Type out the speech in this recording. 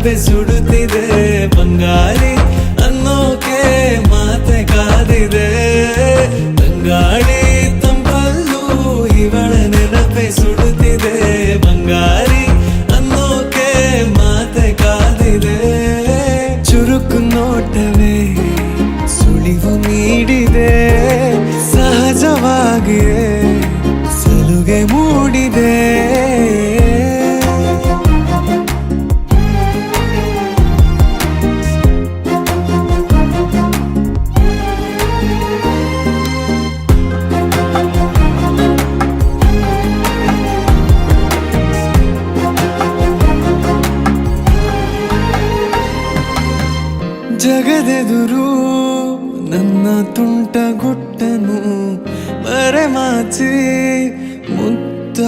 ನೆನಪೆ ಸುಡುತ್ತಿದೆ ಬಂಗಾರಿ ಅನ್ನೋಕೆ ಮಾತೆ ಕಾದಿದೆ ತಂಗಾಳಿ ತಂಪಲ್ಲೂ ಇವಳ ನೆನಪೆ ಸುಡುತ್ತಿದೆ ಬಂಗಾರಿ ಅನ್ನೋಕೆ ಮಾತೆ ಕಾದಿದೆ ಚುರುಕು ನೋಟವೇ ಸುಳಿವು ನೀಡಿದೆ ಸಹಜವಾಗಿಯೇ ಸಲುಗೆ ಮೂಡಿದೆ ಜಗದೆದುರು ನನ್ನ ತುಂಟ ಗುಟ್ಟನು ಮರೆಮಾಚಿ ಮುತ್ತ